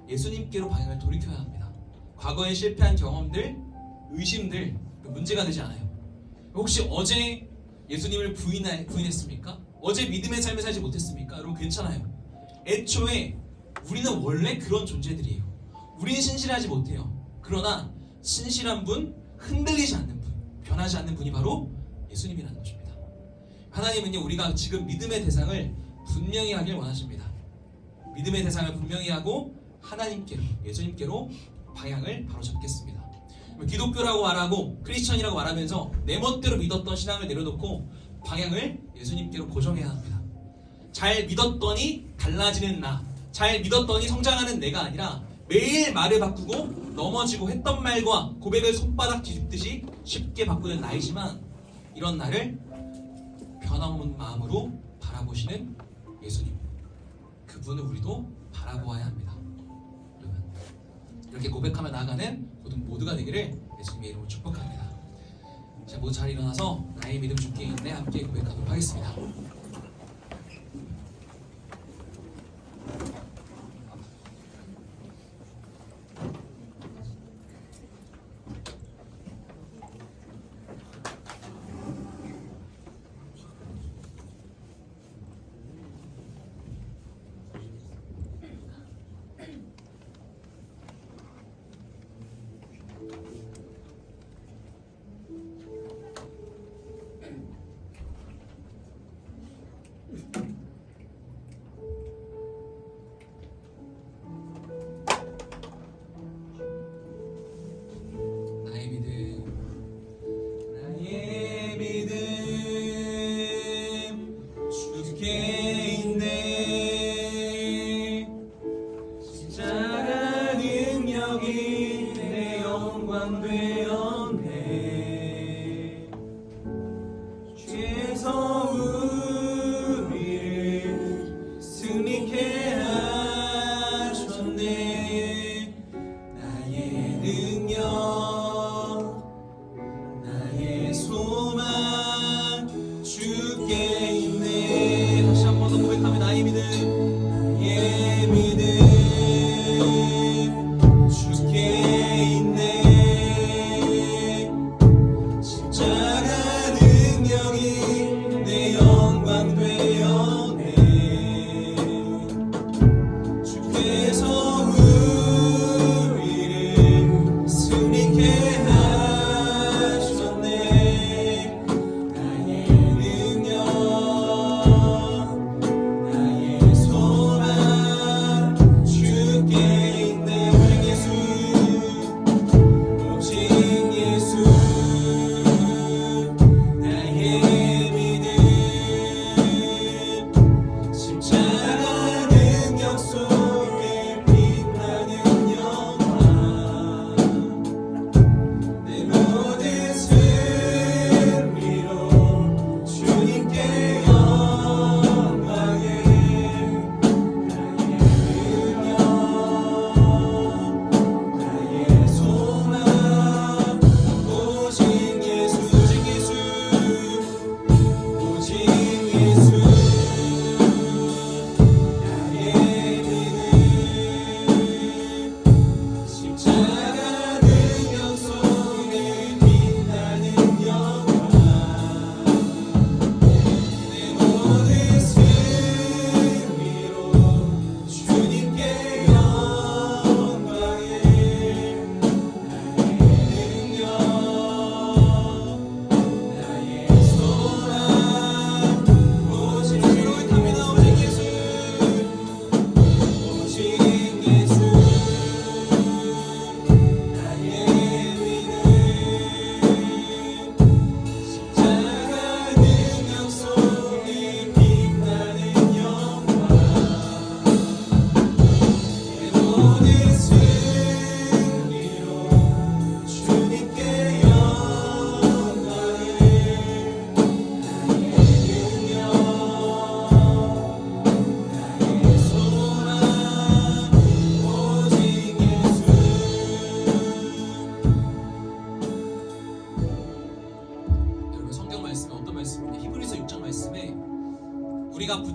예수님께로 방향을 돌이켜야 합니다. 과거에 실패한 경험들, 의심들 문제가 되지 않아요. 혹시 어제 예수님을 부인했습니까? 어제 믿음의 삶을 살지 못했습니까? 여러분 괜찮아요. 애초에 우리는 원래 그런 존재들이에요. 우리는 신실하지 못해요. 그러나 신실한 분, 흔들리지 않는 분, 변하지 않는 분이 바로 예수님이라는 것입니다. 하나님은요, 우리가 지금 믿음의 대상을 분명히 하길 원하십니다. 믿음의 대상을 분명히 하고 하나님께로, 예수님께로 방향을 바로 잡겠습니다. 기독교라고 말하고 크리스천이라고 말하면서 내 멋대로 믿었던 신앙을 내려놓고 방향을 예수님께로 고정해야 합니다. 잘 믿었더니 달라지는 나, 잘 믿었더니 성장하는 내가 아니라 매일 말을 바꾸고 넘어지고 했던 말과 고백을 손바닥 뒤집듯이 쉽게 바꾸는 나이지만, 이런 나를 변함없는 마음으로 바라보시는 예수님, 그분을 우리도 바라보아야 합니다. 여러분, 이렇게 고백하며 나아가는 모두가 되기를 예수님의 이름으로 축복합니다. 자, 모두 잘 일어나서 나의 믿음 주께 있네 함께 고백하도록 하겠습니다. 나의 믿음 주께 있네. 십자가 능력이 내 영광 되었네. 주께서 우리를 승리케 하셨네. 나의 능력, 나의 소망 주께 있네. 다시 한 번 더 고백하면 나의 믿음, 나의 믿음 주께 있네. 십자가 능력이 내 영광 되었네.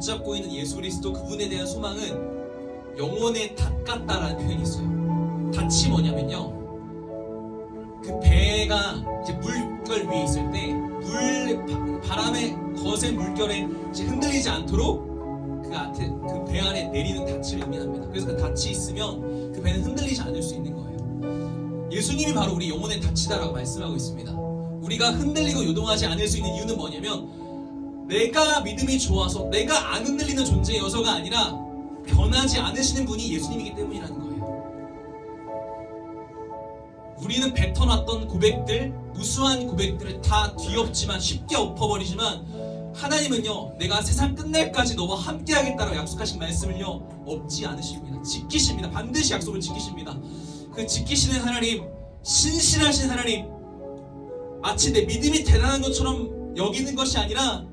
붙잡고 있는 예수 그리스도 그분에 대한 소망은 영혼의 닷 같다라는 표현이 있어요. 닷이 뭐냐면요, 그 배가 이제 물결 위에 있을 때 바람의 거센 물결에 이제 흔들리지 않도록 그 배 안에 내리는 닻을 의미합니다. 그래서 그 닻이 있으면 그 배는 흔들리지 않을 수 있는 거예요. 예수님이 바로 우리 영혼의 닻이다라고 말씀하고 있습니다. 우리가 흔들리고 요동하지 않을 수 있는 이유는 뭐냐면 내가 믿음이 좋아서 내가 안 흔들리는 존재여서가 아니라 변하지 않으시는 분이 예수님이기 때문이라는 거예요. 우리는 뱉어놨던 고백들, 무수한 고백들을 다 뒤엎지만 쉽게 엎어버리지만 하나님은요, 내가 세상 끝날까지 너와 함께 하겠다라고 약속하신 말씀을요 엎지 않으십니다. 지키십니다. 반드시 약속을 지키십니다. 그 지키시는 하나님, 신실하신 하나님, 마치 내 믿음이 대단한 것처럼 여기는 것이 아니라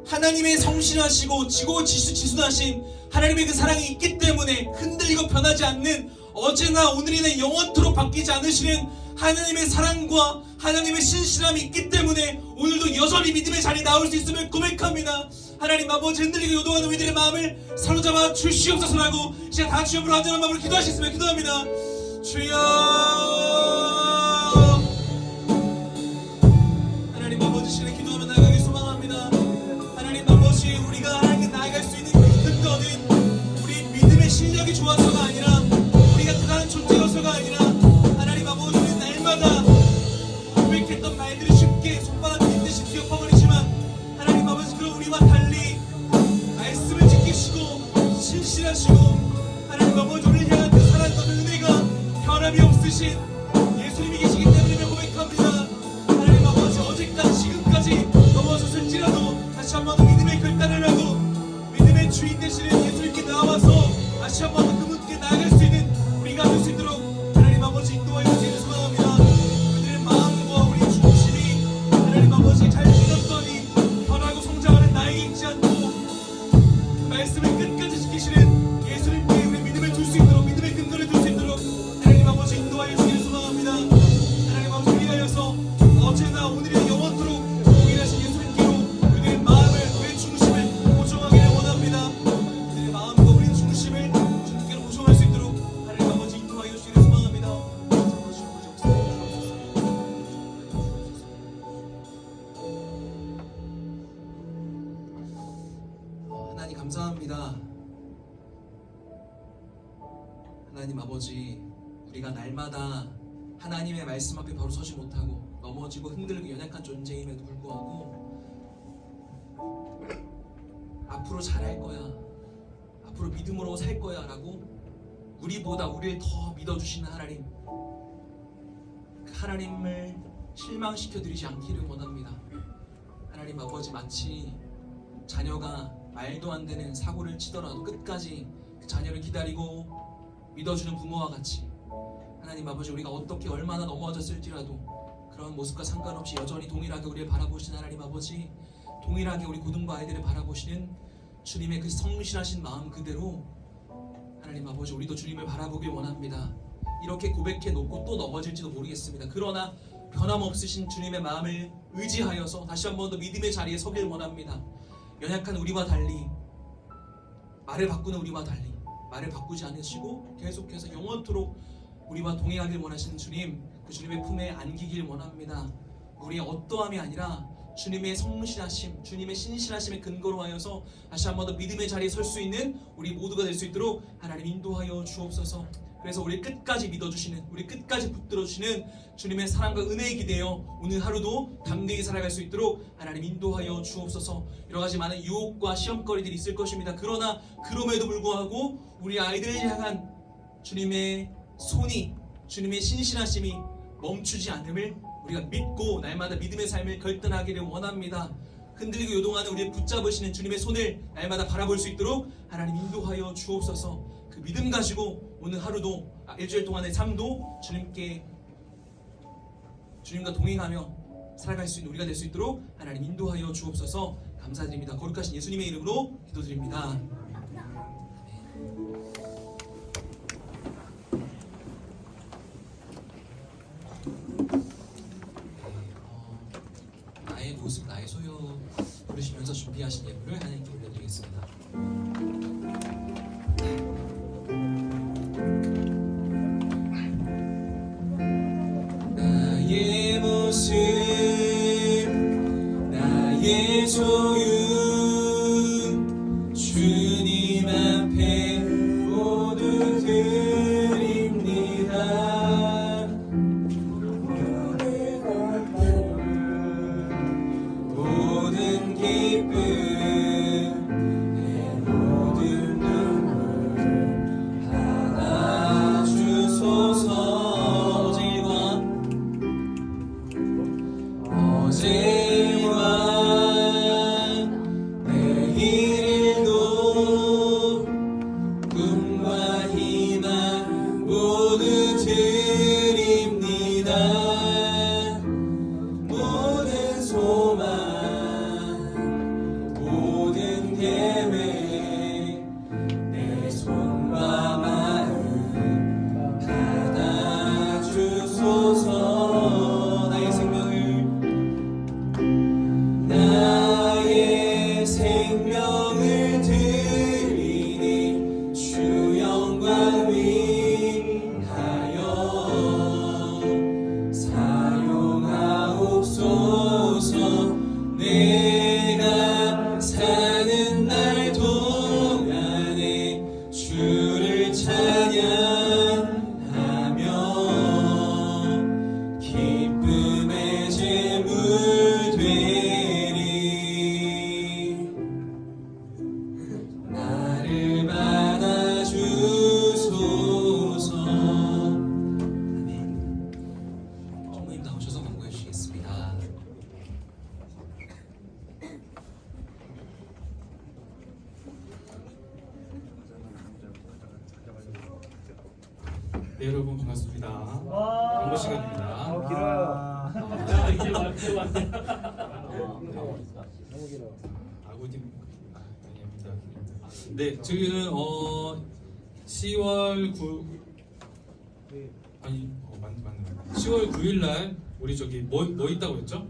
하나님의 성실하시고 지수하신 하나님의 그 사랑이 있기 때문에 흔들리고 변하지 않는, 어제나 오늘이나 영원토록 바뀌지 않으시는 하나님의 사랑과 하나님의 신실함이 있기 때문에 오늘도 여전히 믿음의 자리에 나올 수 있음을 고백합니다. 하나님 아버지, 흔들리고 요동하는 우리들의 마음을 사로잡아 주시옵소서라고 시간 다 주여 앞으로 안전한 마음으로 기도하시겠으면 기도합니다. 주여, 하나님 아버지, 시간에 기도하며 나아가길 소망합니다. 하나님 아버지, 우리가 하나님께 나아갈 수 있는 근거는 우리 믿음의 실력이 좋아서가 아니라 우리가 대단한 존재여서가 아니라 하나님 아버지, 우리 날마다 고백했던 말들이 쉽게 손바닥 빗듯이 뒤엎어버리지만 하나님 아버지, 그럼 우리와 달리 말씀을 지키시고 신실하시고 하나님 아버지, 우리를 향한 그 사랑과 그 은혜가 변함이 없으신 예수님이 계시기 때문에 고백합니다. 하나님 아버지, 어제까지 지금까지 넘어졌을지라도 다시 한번 믿음의 결단을 하고 믿음의 주인 되시는 예수님께 나와서 다시 한번 그분께 나아갈 수 있는 우리가 될 수 있도록 하나님 아버지 인도하여 주시길 소망합니다. 그들의 마음과 우리 중심이 하나님 아버지 잘 믿었더니 변하고 성장하는 나에게 있지 않고 그 말씀을 끝까지 지키시는 예수님께 우리 믿음을 둘 수 있도록, 믿음의 근거를 둘 수 있도록 하나님 아버지 인도하여 주시길 소망합니다. 하나님 아버지, 위하여서 어제나 오늘이나 영원토록 동일하신 예수님께로 그들의 마음을, 그의 중심을 고정하기를 원합니다. 그들의 마음과 우리 중심을 주님께로 고정할 수 있도록 하나님 아버지 인도하여 주시기를 소망합니다. 하나님 감사합니다. 하나님 아버지, 우리가 날마다 하나님의 말씀 앞에 바로 서지 못하고 넘어지고 흔들리고 연약한 존재임에도 불구하고 앞으로 잘할 거야, 앞으로 믿음으로 살 거야 라고 우리보다 우리를 더 믿어주시는 하나님, 그 하나님을 실망시켜드리지 않기를 원합니다. 하나님 아버지, 마치 자녀가 말도 안 되는 사고를 치더라도 끝까지 그 자녀를 기다리고 믿어주는 부모와 같이 하나님 아버지, 우리가 어떻게 얼마나 넘어졌을지라도 그런 모습과 상관없이 여전히 동일하게 우리를 바라보시는 하나님 아버지, 동일하게 우리 고등부 아이들을 바라보시는 주님의 그 성실하신 마음 그대로 하나님 아버지, 우리도 주님을 바라보길 원합니다. 이렇게 고백해 놓고 또 넘어질지도 모르겠습니다. 그러나 변함없으신 주님의 마음을 의지하여서 다시 한 번 더 믿음의 자리에 서길 원합니다. 연약한 우리와 달리, 말을 바꾸는 우리와 달리 말을 바꾸지 않으시고 계속해서 영원토록 우리와 동행하길 원하시는 주님, 그 주님의 품에 안기길 원합니다. 우리의 어떠함이 아니라 주님의 성실하심, 주님의 신실하심의 근거로 하여서 다시 한 번 더 믿음의 자리에 설 수 있는 우리 모두가 될 수 있도록 하나님 인도하여 주옵소서. 그래서 우리 끝까지 믿어주시는, 우리 끝까지 붙들어주시는 주님의 사랑과 은혜에 기대어 오늘 하루도 담대히 살아갈 수 있도록 하나님 인도하여 주옵소서. 여러 가지 많은 유혹과 시험거리들이 있을 것입니다. 그러나 그럼에도 불구하고 우리 아이들을 향한 주님의 손이, 주님의 신실하심이 멈추지 않음을 우리가 믿고 날마다 믿음의 삶을 결단하기를 원합니다. 흔들리고 요동하는 우리를 붙잡으시는 주님의 손을 날마다 바라볼 수 있도록 하나님 인도하여 주옵소서. 그 믿음 가지고 오늘 하루도, 일주일 동안의 삶도 주님과 동행하며 살아갈 수 있는 우리가 될 수 있도록 하나님 인도하여 주옵소서. 감사드립니다. 거룩하신 예수님의 이름으로 기도드립니다. 나의 모습, 나의 소유 부르시면서 준비하신 예물을 하나님께 올려드리겠습니다. 부탁드리겠습니다. 나의 모습 나의 소유 주님 앞에 모두 드립니다. 모든 기쁨 내 모든 눈물 받아주소서. 어제와 내일도 꿈과 희망 모두 드립니다. 모든 소망 모든 계획 내 손과 마음 받아주소서. 나의 생명을 드리니 주 영광 위하여 사용하옵소서. 내가 사는 날 동안에 주를 찬양하며 기쁨의 제물 되리. 나를 받아주소서. 아멘. 총무님 나오셔서 공부해 주시겠습니다. 네, 여러분 반갑습니다. 와. 광고 시간입니다. 길어요. 이제 왔어요. 아구님 아닙니다. 네, 저희는 10월 9 아니 맞네. 10월 9일 날 우리 저기 뭐 있다고 했죠?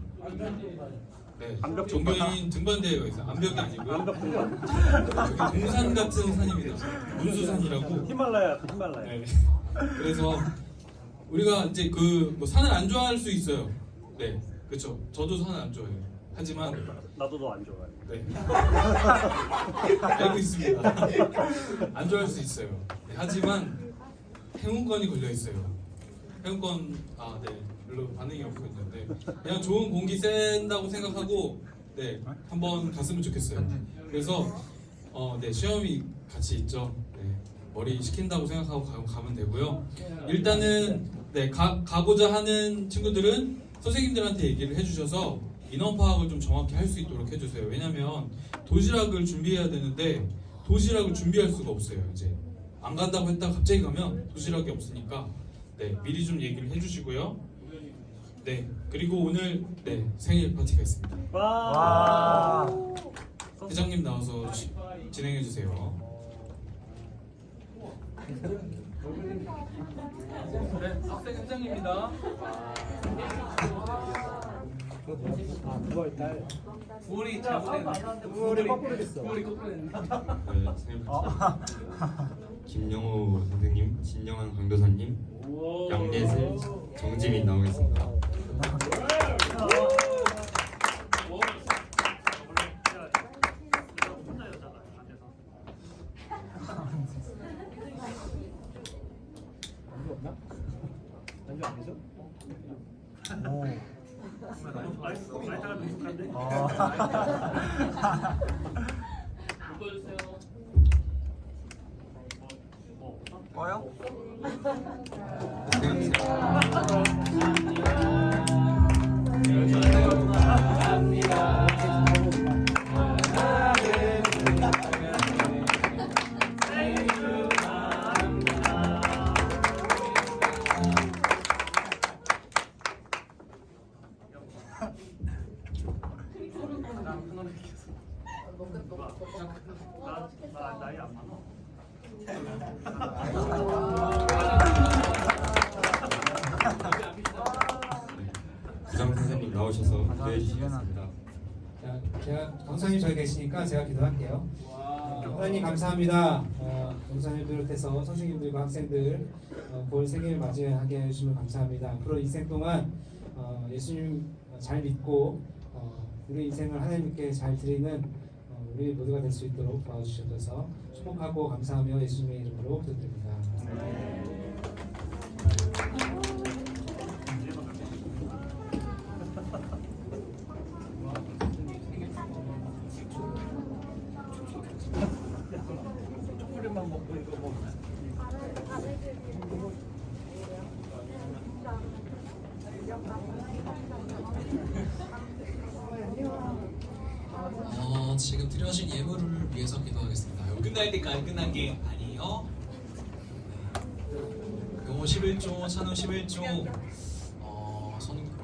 네, 종교인 등반대회가 있어요. 암벽이 아니고요. 여기 동산 같은 산입니다. 문수산이라고. 히말라야. 네. 그래서 우리가 이제 뭐 산을 안 좋아할 수 있어요. 네, 그렇죠. 저도 산을 안 좋아해요. 하지만 나도 너 안 좋아해. 네, 알고 있습니다. 안 좋아할 수 있어요. 네, 하지만 행운권이 걸려 있어요. 행운권 네, 별로 반응이 없거든요. 네, 그냥 좋은 공기 쐰다고 생각하고 네, 한번 갔으면 좋겠어요. 그래서 네, 시험이 같이 있죠. 네, 머리 식힌다고 생각하고 가면 되고요. 일단은 네, 가고자 하는 친구들은 선생님들한테 얘기를 해주셔서 인원 파악을 좀 정확히 할 수 있도록 해주세요. 왜냐면 도시락을 준비해야 되는데 도시락을 준비할 수가 없어요. 이제 안 간다고 했다가 갑자기 가면 도시락이 없으니까 네, 미리 좀 얘기를 해주시고요. 네, 그리고 오늘 네, 생일 파티가 있습니다. 와. 회장님 나와서 진행해 주세요. 네, 학생 회장입니다. 9월이 잘못됐네. 9월이 거꾸로 됐네. 네, 생일 파티. 김영호 선생님, 진영한 강도사님, 양예슬, 정지민 나오겠습니다. 말타가 능숙한데? 묶어주세요. 나 나이 안 많아. 구장 선생님 나오셔서 기도해 주시겠습니다. 제가 강사님 저기 계시니까 제가 기도할게요. 하나님 감사합니다. 목사님 비롯해서 선생님들과 학생들 9월 생일을 맞이하게 해주시면 감사합니다. 앞으로 인생 동안 예수님 잘 믿고 우리 인생을 하나님께 잘 드리는 우리 모두가 될 수 있도록 도와주셔서 축복하고 감사하며 예수님의 이름으로 기도드립니다. 초콜릿만 먹고 이거 먹나? 지금 드려진 예물을 위해서 기도하겠습니다. 이거 끝날 때까지 끝난 게 아니에요. 용호 11조, 찬우 11조,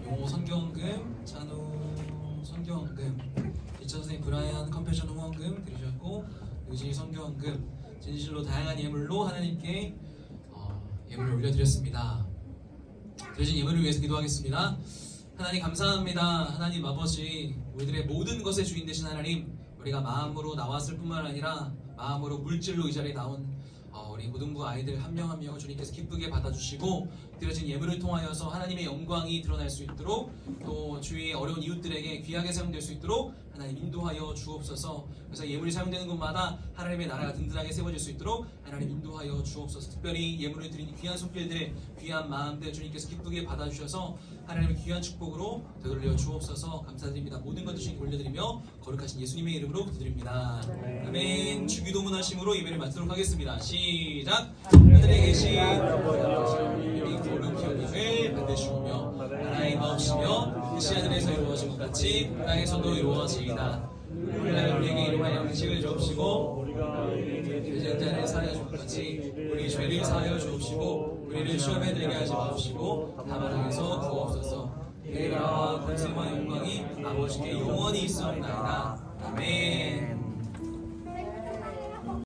용호 선경금, 찬우 선경금, 기차 선생님 브라이언 컴패션 후원금 드리셨고, 유진이 선경금, 진실로 다양한 예물로 하나님께 예물을 올려드렸습니다. 드려진 예물을 위해서 기도하겠습니다. 하나님 감사합니다. 하나님 아버지, 우리들의 모든 것의 주인 되신 하나님, 우리가 마음으로 나왔을 뿐만 아니라 마음으로 물질로 이 자리에 나온 우리 고등부 아이들 한 명 한 명을 주님께서 기쁘게 받아주시고 드려진 예물을 통하여서 하나님의 영광이 드러날 수 있도록 또 주위의 어려운 이웃들에게 귀하게 사용될 수 있도록 하나님 인도하여 주옵소서. 그래서 예물이 사용되는 곳마다 하나님의 나라가 든든하게 세워질 수 있도록 하나님 인도하여 주옵소서. 특별히 예물을 드린 귀한 손길들, 귀한 마음들 주님께서 기쁘게 받아주셔서 하나님의 귀한 축복으로 되돌려 주옵소서. 감사드립니다. 모든 것 주님 올려드리며 거룩하신 예수님의 이름으로 기도드립니다. 아멘. 주기도문 하심으로 예배를 마치도록 하겠습니다. 시작. 하늘에 계신 우리 거룩히 여김을 받으시오며 나라의 마옵시며 뜻이 하늘에서 이루어진 것 같이 땅에서도 이루어지이다. 오늘날 우리에게 이름한 양식을 주옵시고 죄진 자를 사하여 주옵 같이 우리 죄를 사하여 주옵시고 우리를 시험에 들게 하지 마옵시고 다만 악에서 구하옵소서. 내가 권세와 영광이 아버지께 영원히 있사옵나이다. 아멘.